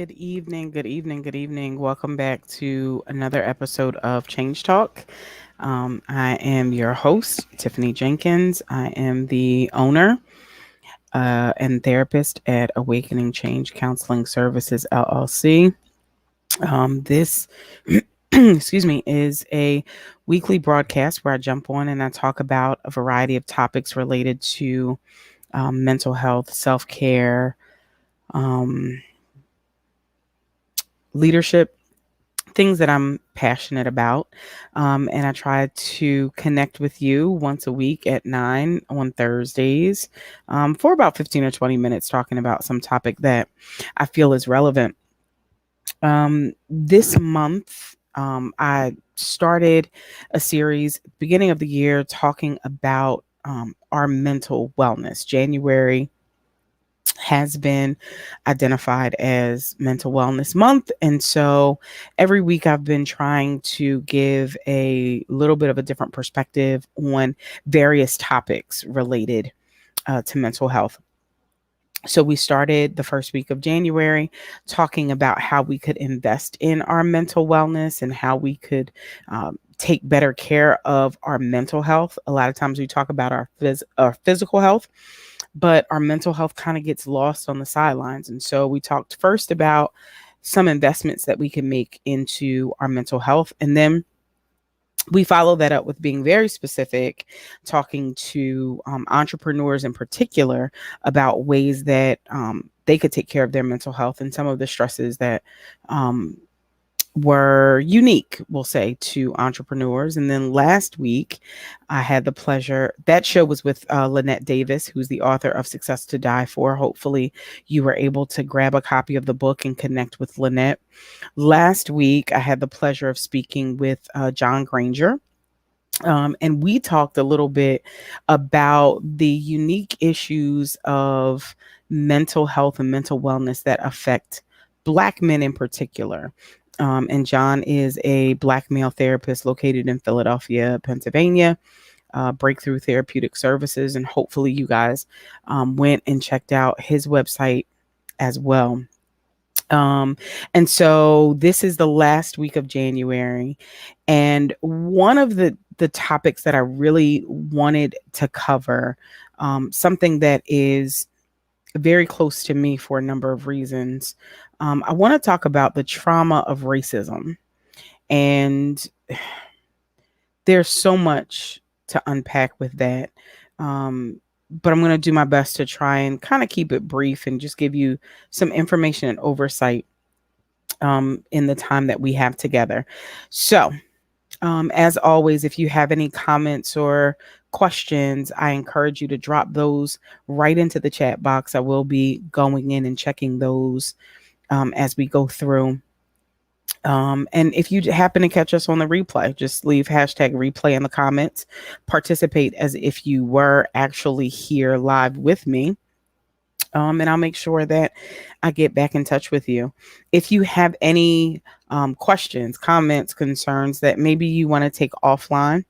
Good evening, good evening, good evening. Welcome back to another episode of Change Talk. I am your host, Tiffany Jenkins. I am the owner and therapist at Awakening Change Counseling Services, LLC. This, excuse me, is a weekly broadcast where I jump on and I talk about a variety of topics related to mental health, self care, um, leadership, things that I'm passionate about. And I try to connect with you once a week at 9 on Thursdays for about 15 or 20 minutes talking about some topic that I feel is relevant. This month, I started a series beginning of the year talking about our mental wellness. January has been identified as Mental Wellness Month. And so every week I've been trying to give a little bit of a different perspective on various topics related to mental health. So we started the first week of January talking about how we could invest in our mental wellness and how we could take better care of our mental health. A lot of times we talk about our physical health, but our mental health kind of gets lost on the sidelines. And so we talked first about some investments that we can make into our mental health. And then we follow that up with being very specific, talking to entrepreneurs in particular about ways that they could take care of their mental health and some of the stresses that were unique, we'll say, to entrepreneurs. And then last week, I had the pleasure, that show was with Lynette Davis, who's the author of Success to Die For. Hopefully, you were able to grab a copy of the book and connect with Lynette. Last week, I had the pleasure of speaking with John Granger. And we talked a little bit about the unique issues of mental health and mental wellness that affect Black men in particular. And John is a Black male therapist located in Philadelphia, Pennsylvania, Breakthrough Therapeutic Services. And hopefully, you guys went and checked out his website as well. Um, and so this is the last week of January. And one of the topics that I really wanted to cover, something that is very close to me for a number of reasons. I want to talk about the trauma of racism. And there's so much to unpack with that. But I'm going to do my best to try and kind of keep it brief and just give you some information and oversight in the time that we have together. So, as always, if you have any comments or questions, I encourage you to drop those right into the chat box. I will be going in and checking those as we go through. And if you happen to catch us on the replay, just leave hashtag replay in the comments. Participate as if you were actually here live with me. And I'll make sure that I get back in touch with you. If you have any questions, comments, concerns that maybe you want to take offline,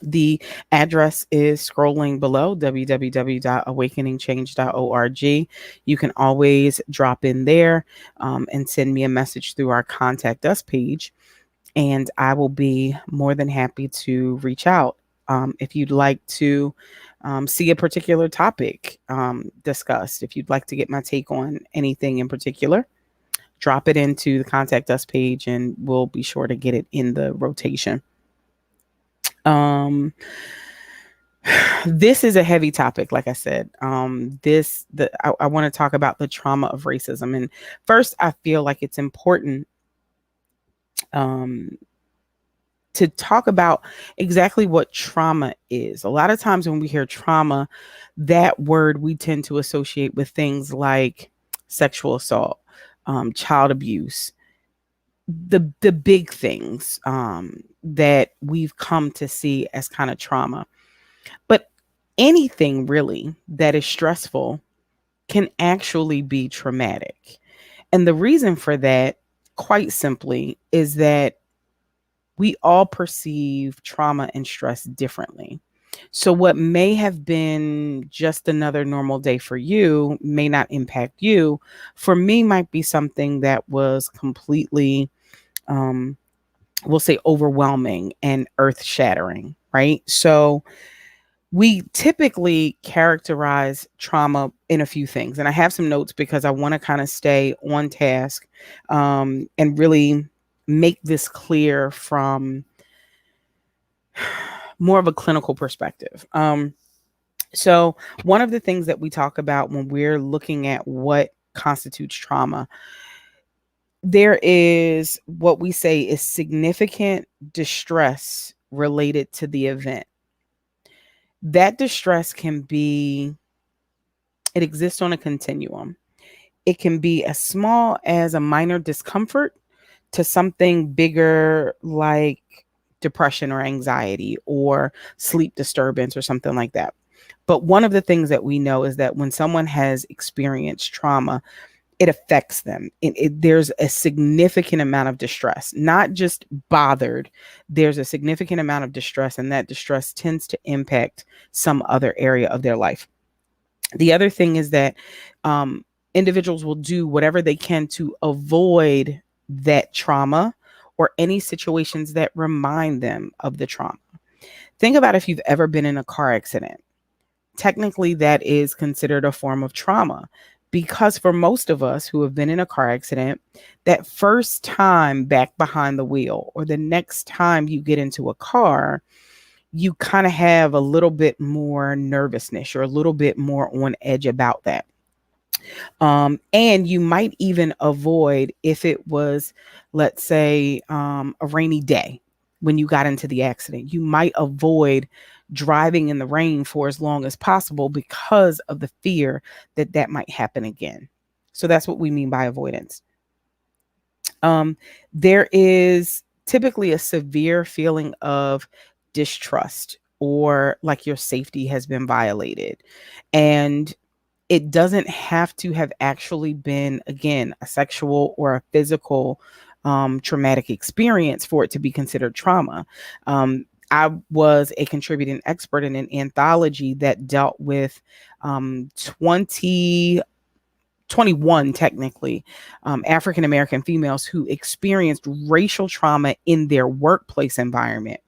the address is scrolling below, www.awakeningchange.org. You can always drop in there and send me a message through our Contact Us page, and I will be more than happy to reach out. If you'd like to see a particular topic discussed, if you'd like to get my take on anything in particular, drop it into the Contact Us page and we'll be sure to get it in the rotation. This is a heavy topic, like I said. I want to talk about the trauma of racism. And first, I feel like it's important to talk about exactly what trauma is. A lot of times when we hear trauma, that word we tend to associate with things like sexual assault, child abuse, the big things that we've come to see as kind of trauma. But anything really that is stressful can actually be traumatic. And the reason for that, quite simply, is that we all perceive trauma and stress differently. So, what may have been just another normal day for you may not impact you. For me, might be something that was completely, um, we'll say, overwhelming and earth shattering, right? So, we typically characterize trauma in a few things. And I have some notes because I want to kind of stay on task, and really make this clear from more of a clinical perspective. So, one of the things that we talk about when we're looking at what constitutes trauma, there is what we say is significant distress related to the event. That distress can be, it exists on a continuum. It can be as small as a minor discomfort to something bigger like depression or anxiety or sleep disturbance or something like that. But one of the things that we know is that when someone has experienced trauma, it affects them. There's a significant amount of distress, not just bothered. There's a significant amount of distress, and that distress tends to impact some other area of their life. The other thing is that um, individuals will do whatever they can to avoid that trauma or any situations that remind them of the trauma. Think about if you've ever been in a car accident. Technically, that is considered a form of trauma because for most of us who have been in a car accident, that first time back behind the wheel or the next time you get into a car, you kind of have a little bit more nervousness or a little bit more on edge about that. And you might even avoid if it was, let's say, a rainy day when you got into the accident. You might avoid driving in the rain for as long as possible because of the fear that that might happen again. So that's what we mean by avoidance. Um, there is typically a severe feeling of distrust or like your safety has been violated. And it doesn't have to have actually been, again, a sexual or a physical traumatic experience for it to be considered trauma. I was a contributing expert in an anthology that dealt with 21 technically African American females who experienced racial trauma in their workplace environment.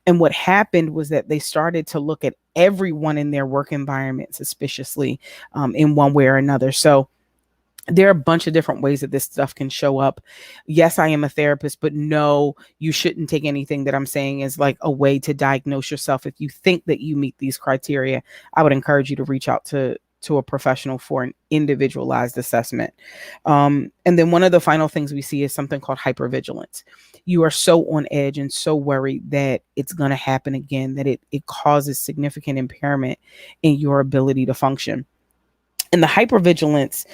And what happened was that they started to look at everyone in their work environment suspiciously, in one way or another. So there are a bunch of different ways that this stuff can show up. Yes, I am a therapist, but no, you shouldn't take anything that I'm saying as like a way to diagnose yourself. If you think that you meet these criteria, I would encourage you to reach out to a professional for an individualized assessment. And then one of the final things we see is something called hypervigilance. You are so on edge and so worried that it's going to happen again, that it causes significant impairment in your ability to function. And the hypervigilance,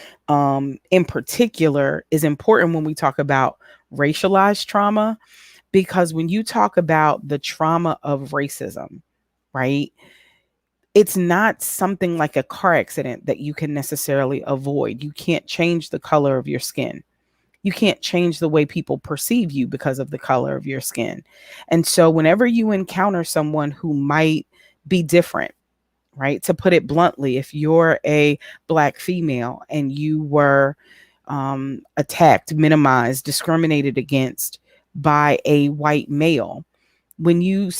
in particular, is important when we talk about racialized trauma, because when you talk about the trauma of racism, right, it's not something like a car accident that you can necessarily avoid. You can't change the color of your skin. You can't change the way people perceive you because of the color of your skin. And so, whenever you encounter someone who might be different, right? To put it bluntly, if you're a Black female and you were attacked, minimized, discriminated against by a white male, when you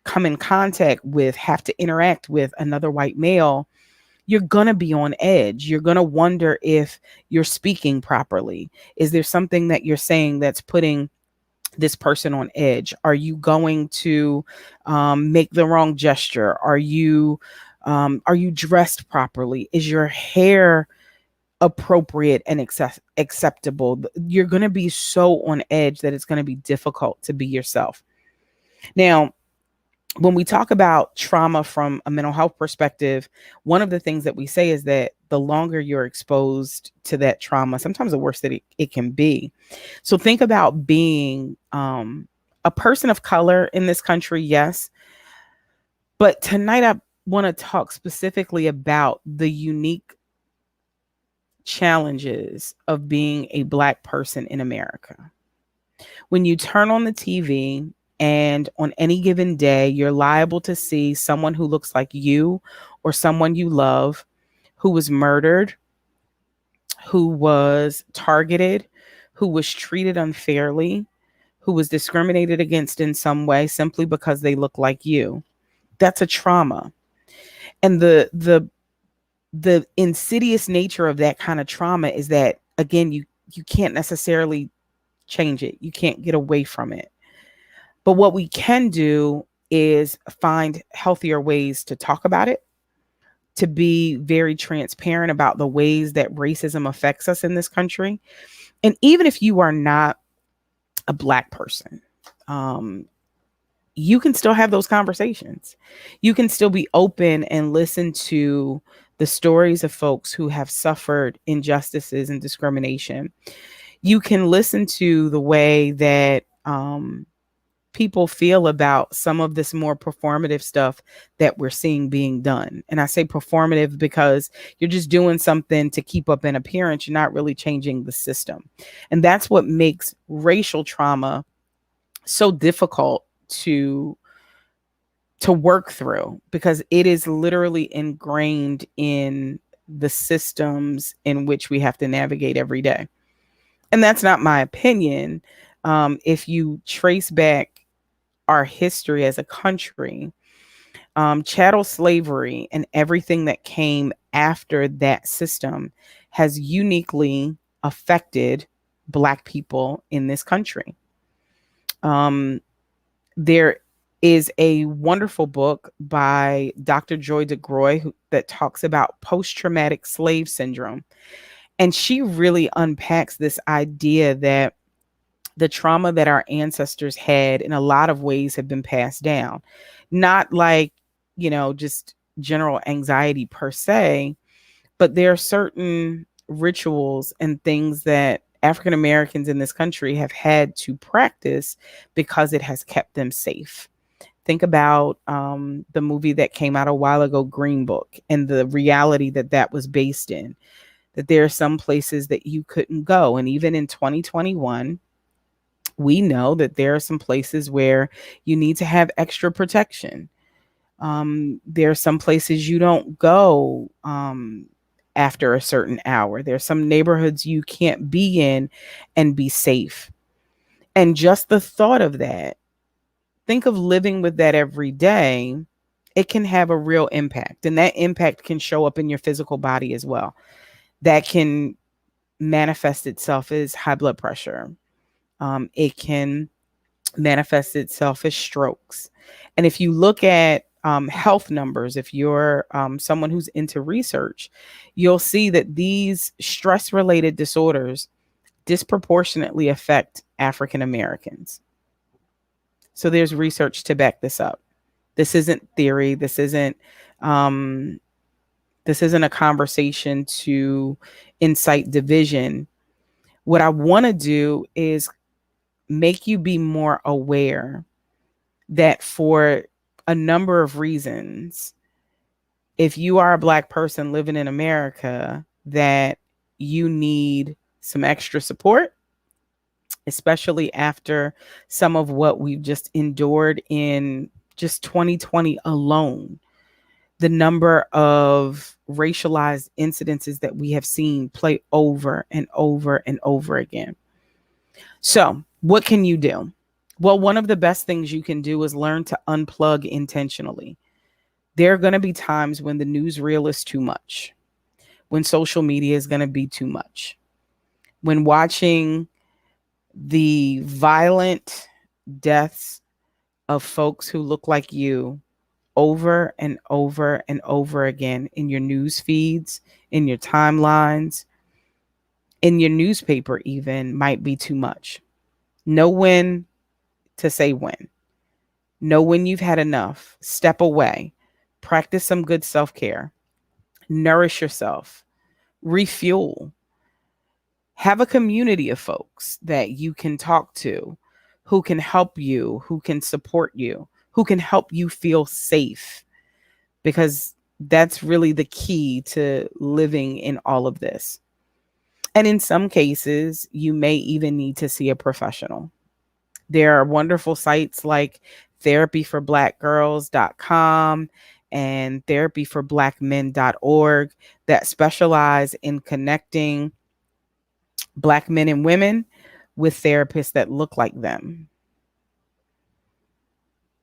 come in contact with, have to interact with another white male, you're going to be on edge. You're going to wonder if you're speaking properly. Is there something that you're saying that's putting this person on edge? Are you going to make the wrong gesture? Are you dressed properly? Is your hair appropriate and acceptable? You're going to be so on edge that it's going to be difficult to be yourself. Now, when we talk about trauma from a mental health perspective, one of the things that we say is that the longer you're exposed to that trauma, sometimes the worse that it can be. So think about being a person of color in this country, yes. But tonight I want to talk specifically about the unique challenges of being a Black person in America. When you turn on the TV And on any given day, you're liable to see someone who looks like you or someone you love who was murdered, who was targeted, who was treated unfairly, who was discriminated against in some way simply because they look like you. That's a trauma. And the insidious nature of that kind of trauma is that, again, you can't necessarily change it. You can't get away from it. But what we can do is find healthier ways to talk about it, to be very transparent about the ways that racism affects us in this country. And even if you are not a Black person, um, you can still have those conversations. You can still be open and listen to the stories of folks who have suffered injustices and discrimination. You can listen to the way that people feel about some of this more performative stuff that we're seeing being done. And I say performative because you're just doing something to keep up an appearance. You're not really changing the system. And that's what makes racial trauma so difficult to work through, because it is literally ingrained in the systems in which we have to navigate every day. And that's not my opinion. If you trace back our history as a country, chattel slavery and everything that came after that system has uniquely affected Black people in this country. There is a wonderful book by Dr. Joy DeGroy that talks about post-traumatic slave syndrome. And she really unpacks this idea that the trauma that our ancestors had in a lot of ways have been passed down. Not like, just general anxiety per se, but there are certain rituals and things that African Americans in this country have had to practice because it has kept them safe. Think about the movie that came out a while ago, Green Book, and the reality that that was based in, that there are some places that you couldn't go. And even in 2021, we know that there are some places where you need to have extra protection. There are some places you don't go after a certain hour. There are some neighborhoods you can't be in and be safe. And just the thought of that, think of living with that every day, it can have a real impact. And that impact can show up in your physical body as well. That can manifest itself as high blood pressure. It can manifest itself as strokes. And if you look at health numbers, if you're someone who's into research, you'll see that these stress related disorders disproportionately affect African Americans. So there's research to back this up. This isn't theory. This isn't a conversation to incite division. What I want to do is make you be more aware that for a number of reasons, if you are a Black person living in America, that you need some extra support, especially after some of what we've just endured in just 2020 alone. The number of racialized incidences that we have seen play over and over and over again. So, what can you do? Well, one of the best things you can do is learn to unplug intentionally. There are going to be times when the newsreel is too much, when social media is going to be too much, when watching the violent deaths of folks who look like you over and over and over again in your news feeds, in your timelines, in your newspaper even might be too much. Know when to say when. Know when you've had enough. Step away. Practice some good self-care. Nourish yourself. Refuel. Have a community of folks that you can talk to, who can help you, who can support you, who can help you feel safe, because that's really the key to living in all of this. And in some cases, you may even need to see a professional. There are wonderful sites like therapyforblackgirls.com and therapyforblackmen.org that specialize in connecting Black men and women with therapists that look like them.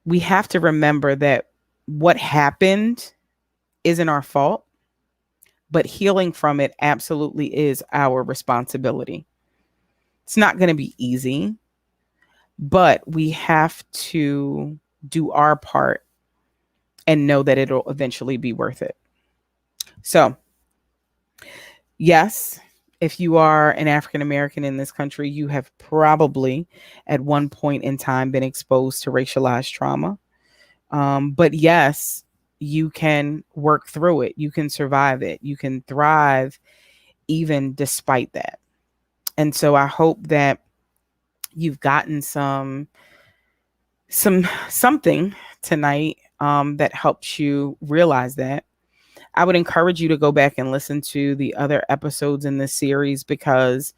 We have to remember that what happened isn't our fault, but healing from it absolutely is our responsibility. It's not going to be easy, but we have to do our part and know that it'll eventually be worth it. So, yes, if you are an African American in this country, you have probably at one point in time been exposed to racialized trauma. But yes, you can work through it. You can survive it. You can thrive even despite that. And so I hope that you've gotten something tonight that helps you realize that. I would encourage you to go back and listen to the other episodes in this series because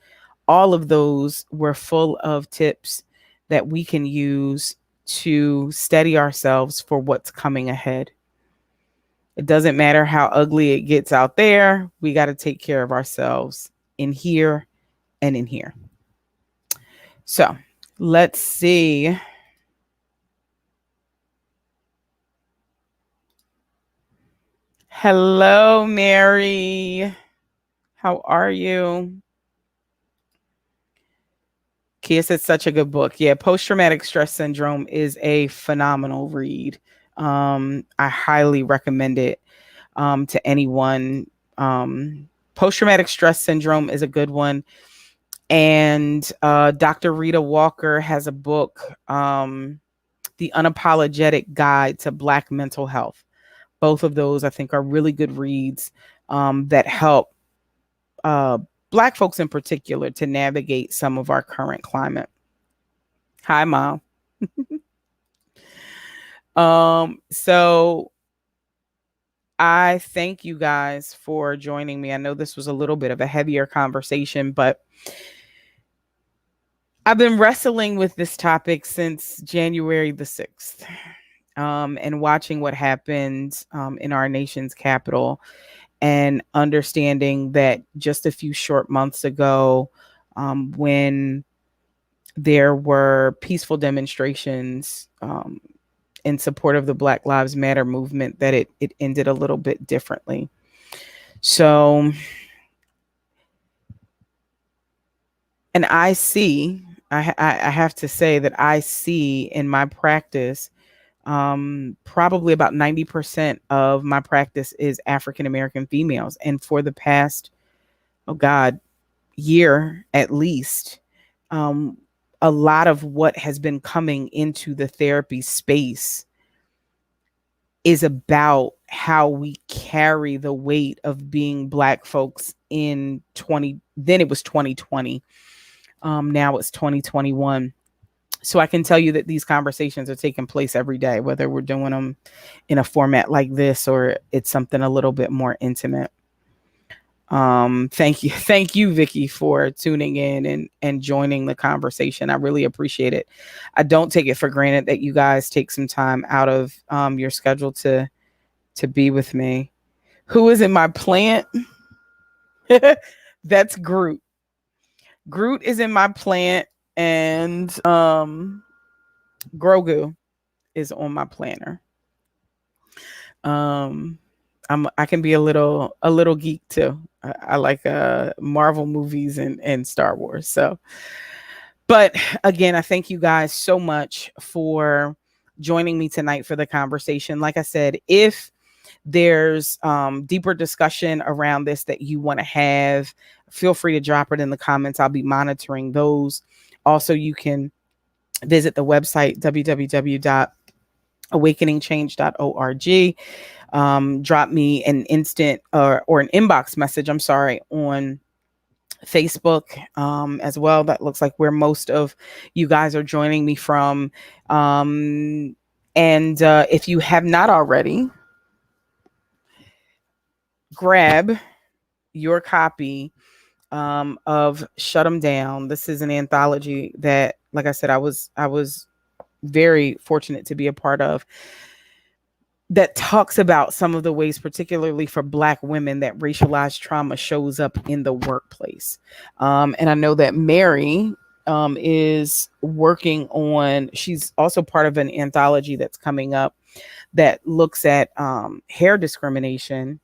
all of those were full of tips that we can use to steady ourselves for what's coming ahead. It doesn't matter how ugly it gets out there. We got to take care of ourselves in here and in here. So let's see. Hello, Mary. How are you? Kia said such a good book. Yeah, post-traumatic stress syndrome is a phenomenal read. I highly recommend it to anyone. Post-traumatic stress syndrome is a good one. And Dr. Rita Walker has a book, The Unapologetic Guide to Black Mental Health. Both of those, I think, are really good reads that help Black folks in particular to navigate some of our current climate. Hi, Mom. So I thank you guys for joining me. I know this was a little bit of a heavier conversation, but I've been wrestling with this topic since January the 6th, and watching what happened in our nation's capital and understanding that just a few short months ago, when there were peaceful demonstrations in support of the Black Lives Matter movement, that it ended a little bit differently. So, and I have to say that I see in my practice, probably about 90% of my practice is African American females. And for the past, year at least, a lot of what has been coming into the therapy space is about how we carry the weight of being Black folks then it was 2020. Now it's 2021. So I can tell you that these conversations are taking place every day, whether we're doing them in a format like this or it's something a little bit more intimate. Thank you, Vicky, for tuning in and joining the conversation. I really appreciate it. I don't take it for granted that you guys take some time out of your schedule to be with me. Who is in my plant? That's Groot. Groot is in my plant, and Grogu is on my planner. I can be a little geek too. I like Marvel movies and Star Wars. So, but again, I thank you guys so much for joining me tonight for the conversation. Like I said, if there's deeper discussion around this that you want to have, feel free to drop it in the comments. I'll be monitoring those. Also, you can visit the website www.awakeningchange.org. Drop me an instant or an inbox message, on Facebook as well. That looks like where most of you guys are joining me from. And if you have not already, grab your copy of Shut 'Em Down. This is an anthology that like I said, I was very fortunate to be a part of, that talks about some of the ways, particularly for Black women, that racialized trauma shows up in the workplace. And I know that Mary is working on, she's also part of an anthology that's coming up that looks at hair discrimination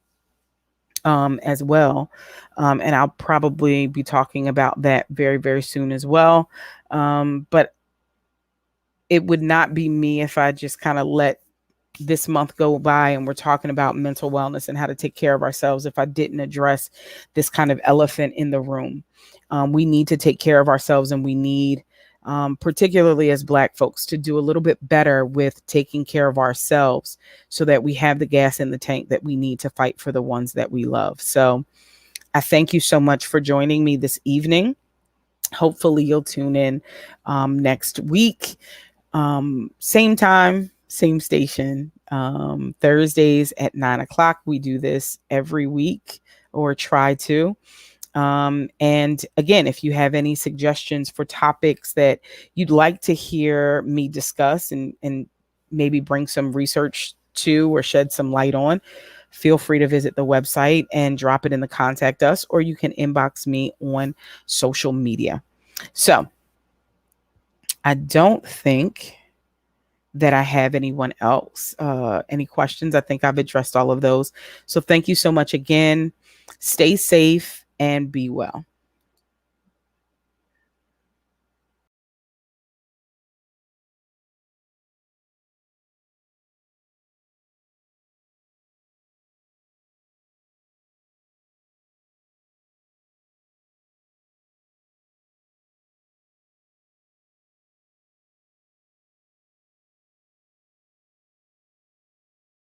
as well. And I'll probably be talking about that very, very soon as well. But it would not be me if I just kind of let this month go by and we're talking about mental wellness and how to take care of ourselves if I didn't address this kind of elephant in the room. We need to take care of ourselves, and we need, particularly as Black folks, to do a little bit better with taking care of ourselves so that we have the gas in the tank that we need to fight for the ones that we love. So I thank you so much for joining me this evening. Hopefully you'll tune in next week. Same time, same station. Thursdays at 9 o'clock. We do this every week, or try to. And again, if you have any suggestions for topics that you'd like to hear me discuss, and maybe bring some research to or shed some light on, feel free to visit the website and drop it in the contact us, or you can inbox me on social media. So I don't think that I have anyone else, any questions. I think I've addressed all of those. So thank you so much again. Stay safe and be well.